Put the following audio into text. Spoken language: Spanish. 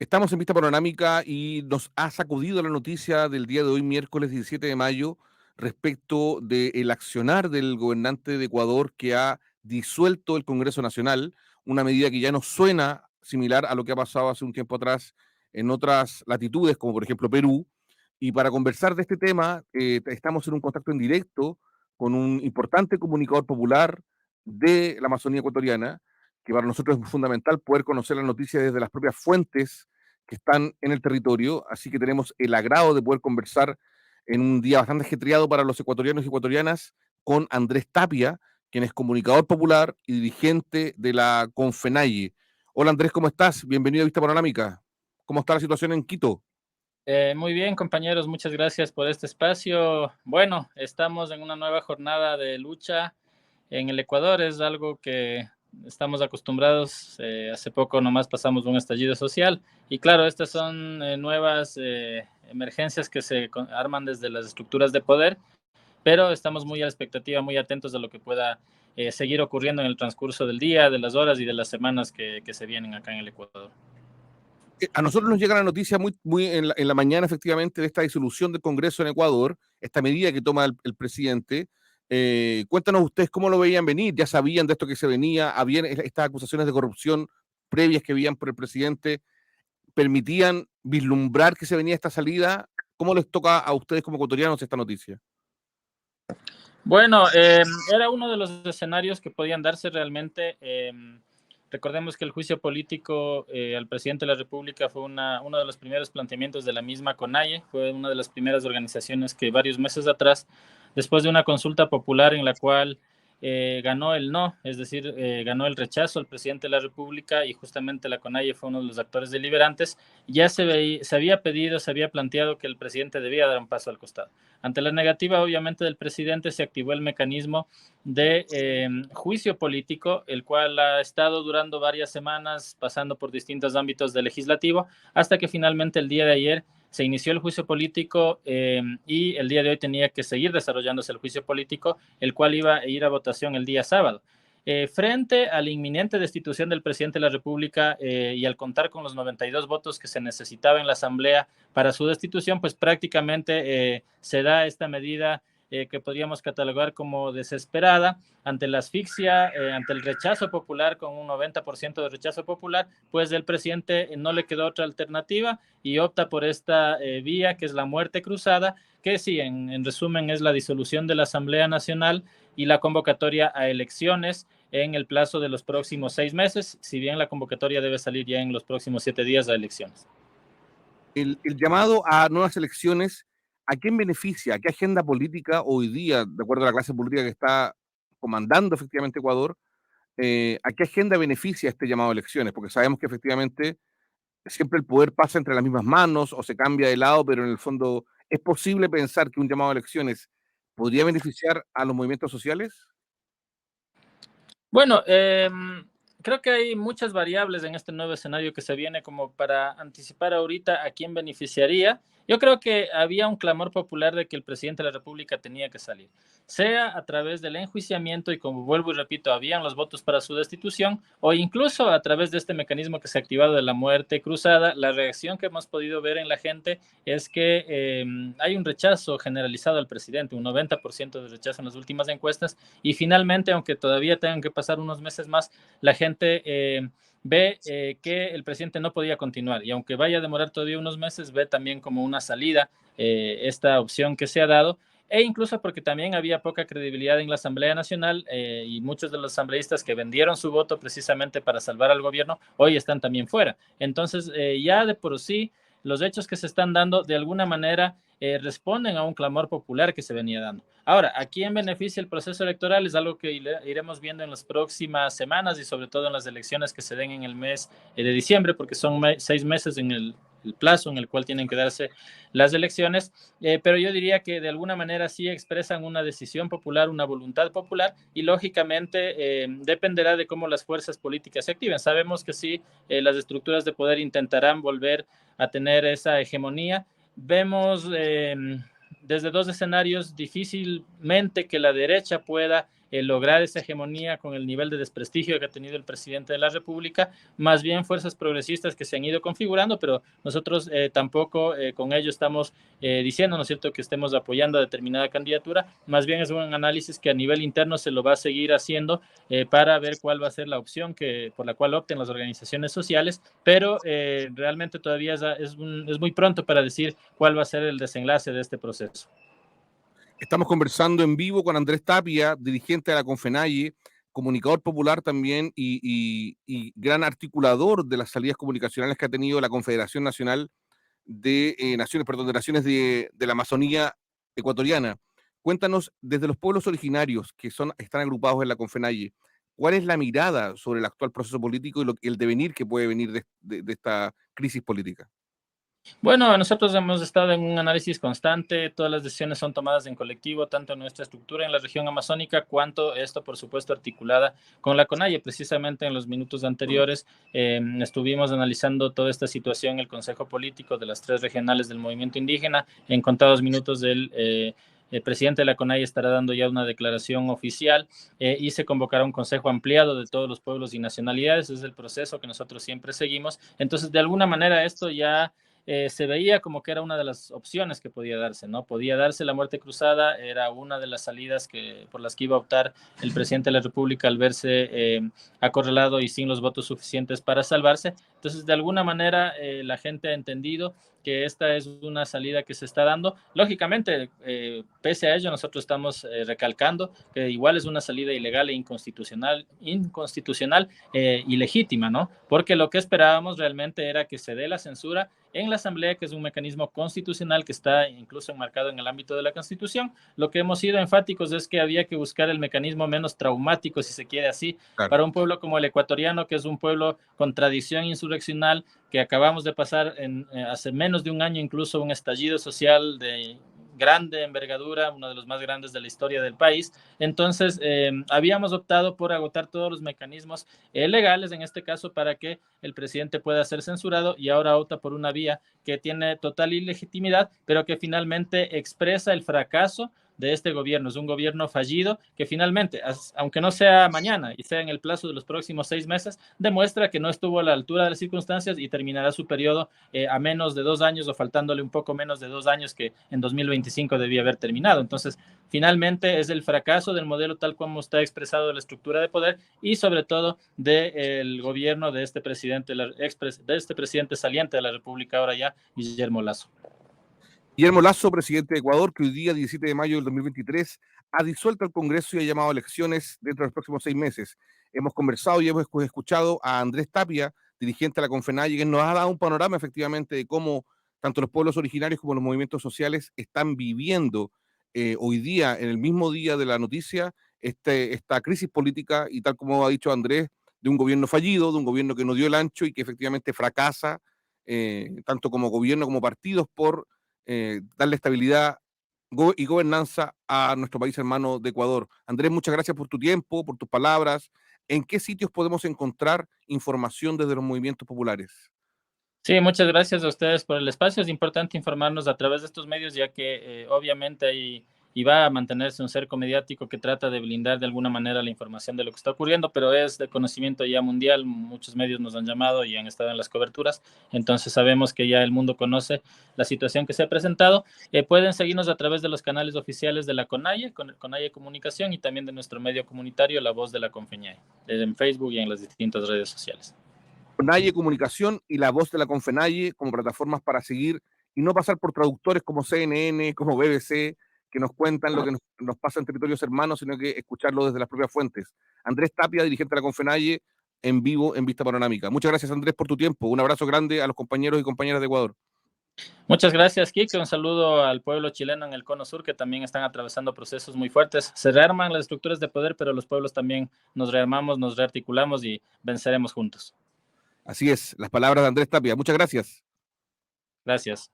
Estamos en Vista Panorámica y nos ha sacudido la noticia del día de hoy, miércoles 17 de mayo, respecto del accionar del gobernante de Ecuador que ha disuelto el Congreso Nacional, una medida que ya nos suena similar a lo que ha pasado hace un tiempo atrás en otras latitudes, como por ejemplo Perú. Y para conversar de este tema, estamos en un contacto en directo con un importante comunicador popular de la Amazonía ecuatoriana, que para nosotros es fundamental poder conocer la noticia desde las propias fuentes que están en el territorio, así que tenemos el agrado de poder conversar en un día bastante ajetreado para los ecuatorianos y ecuatorianas con Andrés Tapia, quien es comunicador popular y dirigente de la Confenalle. Hola Andrés, ¿cómo estás? Bienvenido a Vista Panorámica. ¿Cómo está la situación en Quito? Muy bien, compañeros, muchas gracias por este espacio. Bueno, estamos en una nueva jornada de lucha en el Ecuador, es algo que estamos acostumbrados. Hace poco nomás pasamos un estallido social y claro, estas son nuevas emergencias que se arman desde las estructuras de poder, pero estamos muy a la expectativa, muy atentos a lo que pueda seguir ocurriendo en el transcurso del día, de las horas y de las semanas que se vienen acá en el Ecuador. A nosotros nos llega la noticia muy en la mañana, efectivamente, de esta disolución del Congreso en Ecuador, esta medida que toma el presidente. Cuéntanos ustedes cómo lo veían venir, ya sabían de esto que se venía, habían estas acusaciones de corrupción previas que habían por el presidente, permitían vislumbrar que se venía esta salida. ¿Cómo les toca a ustedes como ecuatorianos esta noticia? Bueno, era uno de los escenarios que podían darse realmente. Recordemos que el juicio político al presidente de la República fue uno de los primeros planteamientos de la misma CONAIE, fue una de las primeras organizaciones que varios meses atrás, después de una consulta popular en la cual ganó el no, es decir, ganó el rechazo al presidente de la República y justamente la CONAIE fue uno de los actores deliberantes, ya se había pedido, se había planteado que el presidente debía dar un paso al costado. Ante la negativa, obviamente, del presidente, se activó el mecanismo de juicio político, el cual ha estado durando varias semanas, pasando por distintos ámbitos del legislativo, hasta que finalmente el día de ayer se inició el juicio político y el día de hoy tenía que seguir desarrollándose el juicio político, el cual iba a ir a votación el día sábado. Frente a la inminente destitución del presidente de la República y al contar con los 92 votos que se necesitaba en la Asamblea para su destitución, pues prácticamente se da esta medida que podríamos catalogar como desesperada ante la asfixia, ante el rechazo popular, con un 90% de rechazo popular, pues el presidente no le quedó otra alternativa y opta por esta vía, que es la muerte cruzada, que sí, en resumen, es la disolución de la Asamblea Nacional y la convocatoria a elecciones en el plazo de los próximos 6 meses, si bien la convocatoria debe salir ya en los próximos 7 días a elecciones. El llamado a nuevas elecciones, ¿a quién beneficia? ¿A qué agenda política hoy día, de acuerdo a la clase política que está comandando efectivamente Ecuador, a qué agenda beneficia este llamado a elecciones? Porque sabemos que efectivamente siempre el poder pasa entre las mismas manos o se cambia de lado, pero en el fondo, ¿es posible pensar que un llamado a elecciones podría beneficiar a los movimientos sociales? Bueno, creo que hay muchas variables en este nuevo escenario que se viene como para anticipar ahorita a quién beneficiaría. Yo creo que había un clamor popular de que el presidente de la República tenía que salir, sea a través del enjuiciamiento y, como vuelvo y repito, habían los votos para su destitución, o incluso a través de este mecanismo que se ha activado de la muerte cruzada. La reacción que hemos podido ver en la gente es que hay un rechazo generalizado al presidente, un 90% de rechazo en las últimas encuestas, y finalmente, aunque todavía tengan que pasar unos meses más, la gente ve que el presidente no podía continuar, y aunque vaya a demorar todavía unos meses, ve también como una salida esta opción que se ha dado, e incluso porque también había poca credibilidad en la Asamblea Nacional y muchos de los asambleístas que vendieron su voto precisamente para salvar al gobierno, hoy están también fuera. Entonces, ya de por sí, los hechos que se están dando de alguna manera responden a un clamor popular que se venía dando. Ahora, ¿a quién beneficia el proceso electoral? Es algo que iremos viendo en las próximas semanas y sobre todo en las elecciones que se den en el mes de diciembre, porque son 6 meses en el plazo en el cual tienen que darse las elecciones, pero yo diría que de alguna manera sí expresan una decisión popular, una voluntad popular, y lógicamente dependerá de cómo las fuerzas políticas se activen. Sabemos que sí, las estructuras de poder intentarán volver a tener esa hegemonía. Vemos desde dos escenarios difícilmente que la derecha pueda lograr esa hegemonía con el nivel de desprestigio que ha tenido el presidente de la República, más bien fuerzas progresistas que se han ido configurando, pero nosotros tampoco con ello estamos diciendo, ¿no es cierto?, que estemos apoyando a determinada candidatura, más bien es un análisis que a nivel interno se lo va a seguir haciendo para ver cuál va a ser la opción por la cual opten las organizaciones sociales, pero realmente todavía es muy pronto para decir cuál va a ser el desenlace de este proceso. Estamos conversando en vivo con Andrés Tapia, dirigente de la Confenalle, comunicador popular también y gran articulador de las salidas comunicacionales que ha tenido la Confederación Nacional de Naciones de la Amazonía ecuatoriana. Cuéntanos, desde los pueblos originarios que están agrupados en la Confenalle, ¿cuál es la mirada sobre el actual proceso político y el devenir que puede venir de esta crisis política? Bueno, nosotros hemos estado en un análisis constante, todas las decisiones son tomadas en colectivo, tanto en nuestra estructura en la región amazónica, cuanto esto, por supuesto, articulada con la CONAIE. Precisamente en los minutos anteriores estuvimos analizando toda esta situación en el Consejo Político de las 3 regionales del movimiento indígena. En contados minutos el presidente de la CONAIE estará dando ya una declaración oficial y se convocará un consejo ampliado de todos los pueblos y nacionalidades. Es el proceso que nosotros siempre seguimos. Entonces, de alguna manera, esto ya se veía como que era una de las opciones que podía darse, ¿no? Podía darse la muerte cruzada, era una de las salidas por las que iba a optar el presidente de la República al verse acorralado y sin los votos suficientes para salvarse. Entonces, de alguna manera, la gente ha entendido que esta es una salida que se está dando. Lógicamente, pese a ello, nosotros estamos recalcando que igual es una salida ilegal e inconstitucional ilegítima, ¿no? Porque lo que esperábamos realmente era que se dé la censura en la Asamblea, que es un mecanismo constitucional que está incluso enmarcado en el ámbito de la Constitución. Lo que hemos sido enfáticos es que había que buscar el mecanismo menos traumático, si se quiere así, Claro. para un pueblo como el ecuatoriano, que es un pueblo con tradición insurreccional, que acabamos de pasar hace menos de un año incluso un estallido social de grande envergadura, uno de los más grandes de la historia del país. Entonces, habíamos optado por agotar todos los mecanismos legales, en este caso, para que el presidente pueda ser censurado, y ahora opta por una vía que tiene total ilegitimidad, pero que finalmente expresa el fracaso de este gobierno. Es un gobierno fallido que finalmente, aunque no sea mañana y sea en el plazo de los próximos 6 meses, demuestra que no estuvo a la altura de las circunstancias y terminará su periodo a menos de 2 años o faltándole un poco menos de 2 años que en 2025 debía haber terminado. Entonces, finalmente es el fracaso del modelo tal como está expresado la estructura de poder y sobre todo del gobierno de este presidente, de este presidente saliente de la República ahora ya, Guillermo Lasso. Guillermo Lasso, presidente de Ecuador, que hoy día, 17 de mayo del 2023, ha disuelto el Congreso y ha llamado a elecciones dentro de los próximos 6 meses. Hemos conversado y hemos escuchado a Andrés Tapia, dirigente de la Confenalle, que nos ha dado un panorama efectivamente de cómo tanto los pueblos originarios como los movimientos sociales están viviendo hoy día, en el mismo día de la noticia, esta crisis política y tal como ha dicho Andrés, de un gobierno fallido, de un gobierno que no dio el ancho y que efectivamente fracasa, tanto como gobierno como partidos, por darle estabilidad y gobernanza a nuestro país hermano de Ecuador. Andrés, muchas gracias por tu tiempo, por tus palabras. ¿En qué sitios podemos encontrar información desde los movimientos populares? Sí, muchas gracias a ustedes por el espacio. Es importante informarnos a través de estos medios, ya que obviamente y va a mantenerse un cerco mediático que trata de blindar de alguna manera la información de lo que está ocurriendo, pero es de conocimiento ya mundial. Muchos medios nos han llamado y han estado en las coberturas, entonces sabemos que ya el mundo conoce la situación que se ha presentado. Pueden seguirnos a través de los canales oficiales de la CONAIE, CONAIE Comunicación, y también de nuestro medio comunitario, La Voz de la Confeñae, en Facebook y en las distintas redes sociales. Confenalle Comunicación y La Voz de la Confenalle como plataformas para seguir y no pasar por traductores como CNN, como BBC, que nos cuentan lo que nos pasa en territorios hermanos, sino que escucharlo desde las propias fuentes. Andrés Tapia, dirigente de la Confenalle, en vivo en Vista Panorámica. Muchas gracias, Andrés, por tu tiempo. Un abrazo grande a los compañeros y compañeras de Ecuador. Muchas gracias, Kike. Un saludo al pueblo chileno en el Cono Sur, que también están atravesando procesos muy fuertes. Se rearman las estructuras de poder, pero los pueblos también nos rearmamos, nos rearticulamos y venceremos juntos. Así es, las palabras de Andrés Tapia. Muchas gracias. Gracias.